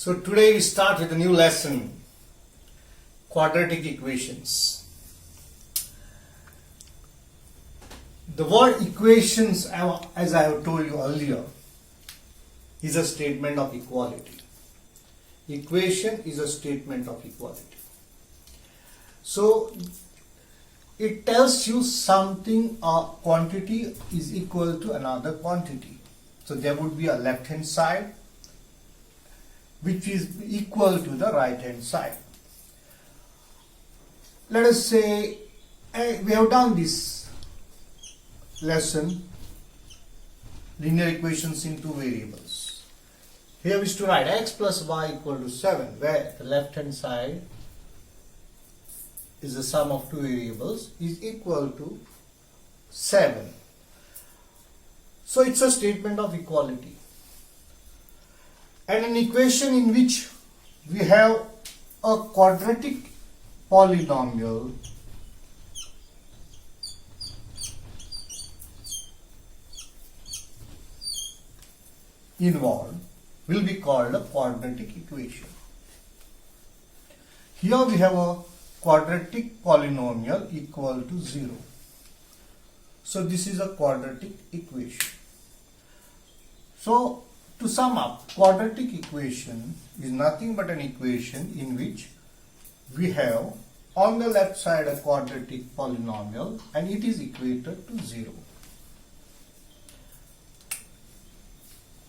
So today we start with a new lesson, quadratic equations. The word equations, as I have told you earlier, is a statement of equality. Equation is a statement of equality. So it tells you something, a quantity is equal to another quantity. So there would be a left hand side which is equal to the right hand side. Let us say we have done this lesson, linear equations in two variables. Here we used to write x plus y equal to 7, where the left hand side is the sum of two variables is equal to 7. So it's a statement of equality. And an equation in which we have a quadratic polynomial involved will be called a quadratic equation. Here we have a quadratic polynomial equal to 0. So this is a quadratic equation. So to sum up, quadratic equation is nothing but an equation in which we have on the left side a quadratic polynomial and it is equated to 0.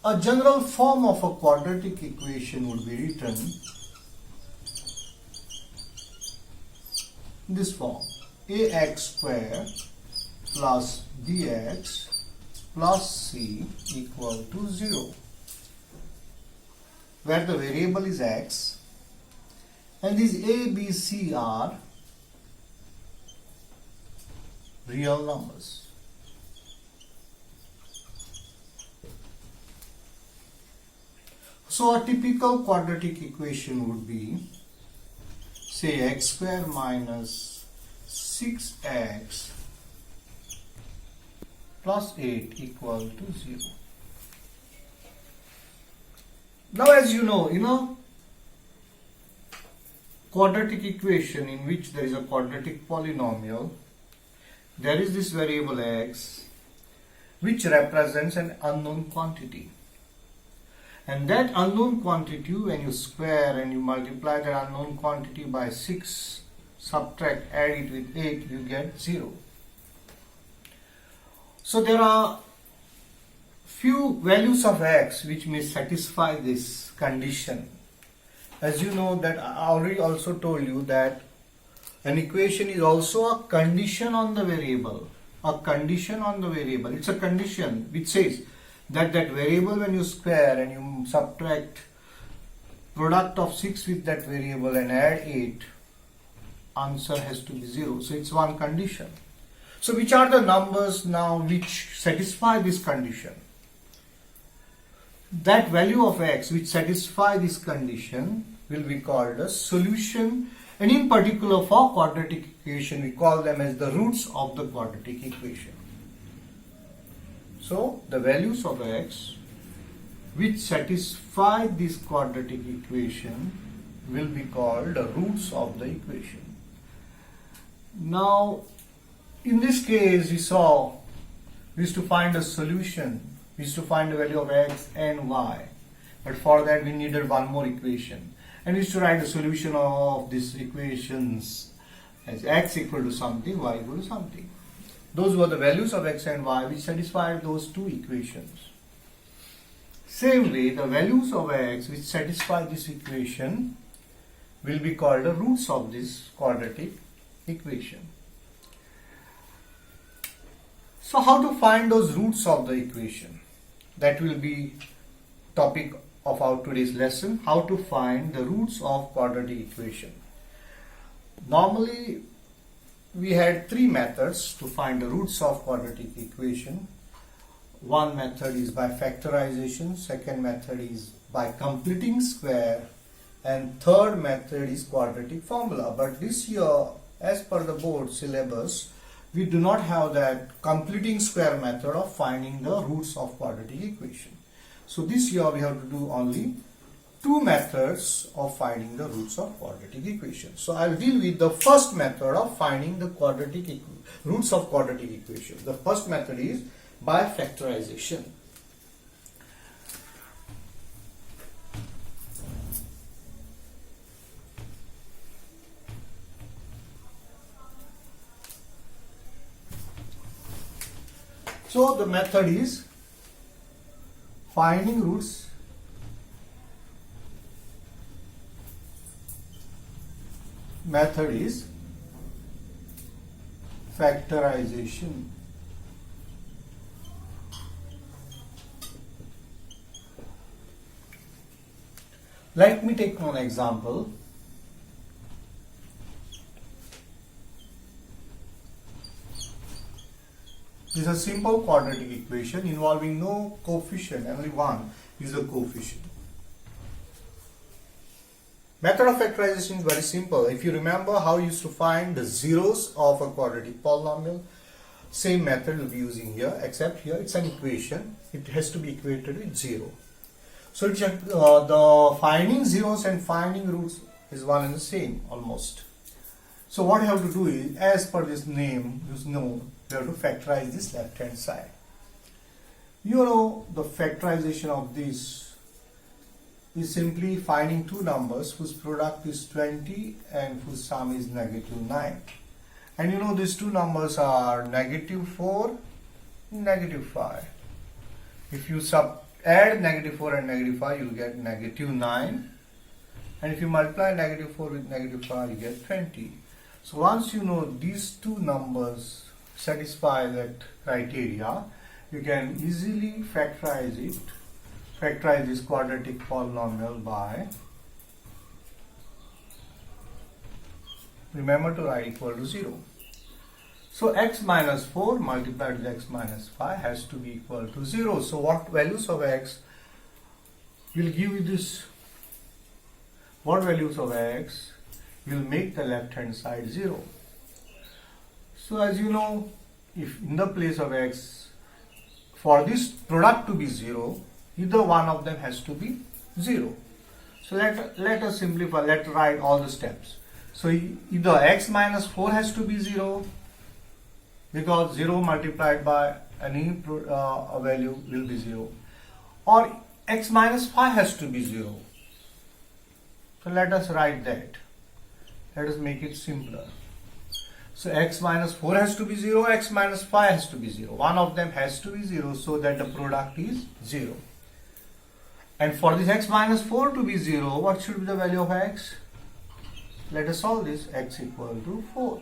A general form of a quadratic equation would be written in this form: ax square plus bx plus c equal to 0, where the variable is x and these a, b, c are real numbers. So a typical quadratic equation would be, say, x square minus 6x plus 8 equal to 0. Now, as you know, quadratic equation in which there is a quadratic polynomial, there is this variable x which represents an unknown quantity. And that unknown quantity, when you square and you multiply that unknown quantity by 6, subtract, add it with 8, you get 0. So there are few values of x which may satisfy this condition. As you know that I already also told you that an equation is also a condition on the variable. A condition on the variable. It's a condition which says that variable, when you square and you subtract product of 6 with that variable and add 8, answer has to be 0. So it's one condition. So which are the numbers now which satisfy this condition? That value of x which satisfy this condition will be called a solution, and in particular for quadratic equation we call them as the roots of the quadratic equation. So the values of x which satisfy this quadratic equation will be called the roots of the equation. Now in this case we used to find a solution. We used to find the value of x and y, but for that we needed one more equation, and we used to write the solution of these equations as x equal to something, y equal to something. Those were the values of x and y which satisfied those two equations. Same way, the values of x which satisfy this equation will be called the roots of this quadratic equation. So how to find those roots of the equation? That will be topic of our today's lesson, how to find the roots of quadratic equation. Normally we had three methods to find the roots of quadratic equation. One method is by factorization, second method is by completing square, and third method is quadratic formula. But this year, as per the board syllabus, we do not have that completing square method of finding the roots of quadratic equation. So this year we have to do only two methods of finding the roots of quadratic equations. So I'll deal with the first method of finding the roots of quadratic equations. The first method is by factorization. So the method is finding roots factorization. Let me take one example. This is a simple quadratic equation involving no coefficient, only one is the coefficient. Method of factorization is very simple. If you remember how you used to find the zeros of a quadratic polynomial, same method we'll be using here, except here it's an equation. It has to be equated with 0. So the finding zeros and finding roots is one and the same almost. So what you have to do is, as per this name, you have to factorize this left hand side. You know the factorization of this is simply finding two numbers whose product is 20 and whose sum is -9. And you know these two numbers are -4, -5. If you add -4 and -5, you will get -9. And if you multiply -4 with -5, you get 20. So once you know these two numbers satisfy that criteria, you can easily factorize this quadratic polynomial by, remember to write equal to 0. So x minus 4 multiplied with x minus 5 has to be equal to 0. So what values of x will give you this? What values of x will make the left hand side 0? So as you know, if in the place of x, for this product to be 0, either one of them has to be 0. So let us simplify, let's write all the steps. So either x minus 4 has to be 0, because 0 multiplied by any value will be 0, or x minus 5 has to be 0. So let us write that. Let us make it simpler. So x minus 4 has to be 0, x minus 5 has to be 0. One of them has to be 0 so that the product is 0. And for this x minus 4 to be 0, what should be the value of x? Let us solve this. X equal to 4.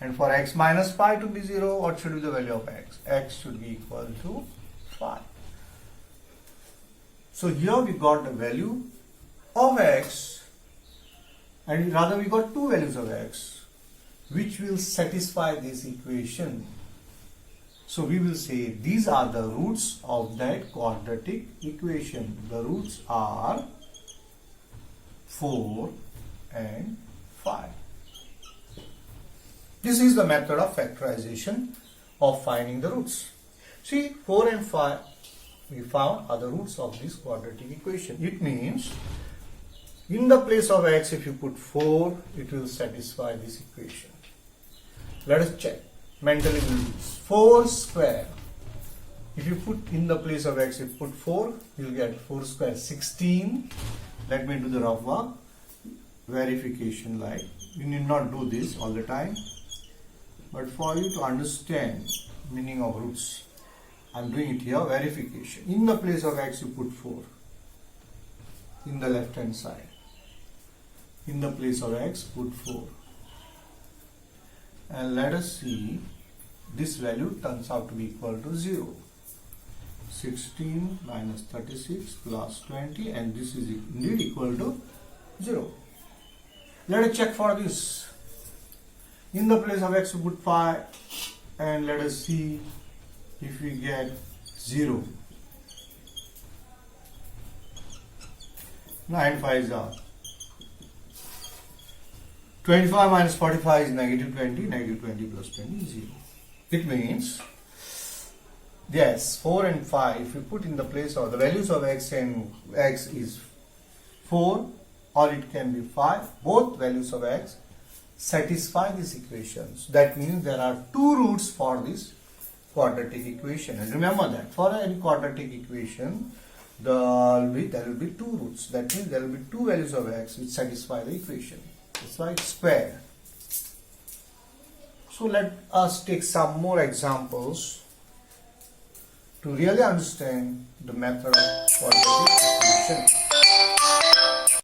And for x minus 5 to be 0, what should be the value of x? X should be equal to 5. So here we got the value of x, and rather we got two values of x which will satisfy this equation. So we will say these are the roots of that quadratic equation. The roots are 4 and 5. This is the method of factorization of finding the roots. See, 4 and 5 we found are the roots of this quadratic equation. It means in the place of x, if you put 4, it will satisfy this equation. Let us check. Mentally we'll do this. 4 square. If you put in the place of x, if you put 4, you will get 4 square 16. Let me do the rough work. Verification, like you need not do this all the time, but for you to understand meaning of roots, I am doing it here. Verification. In the place of x, you put 4 in the left hand side. In the place of x, put 4. And let us see, this value turns out to be equal to 0. 16 minus 36 plus 20, and this is indeed equal to 0. Let us check for this. In the place of x, we put 5, and let us see if we get 0. 9 5s are 25 minus 45 is negative 20. Negative 20 plus 20 is 0. It means, yes, 4 and 5, if we put in the place of the values of x, and x is 4 or it can be 5. Both values of x satisfy these equations. That means there are two roots for this quadratic equation. And remember that for any quadratic equation, there will be two roots. That means there will be two values of x which satisfy the equation. That's why it's square. So let us take some more examples to really understand the method of quadratic equation.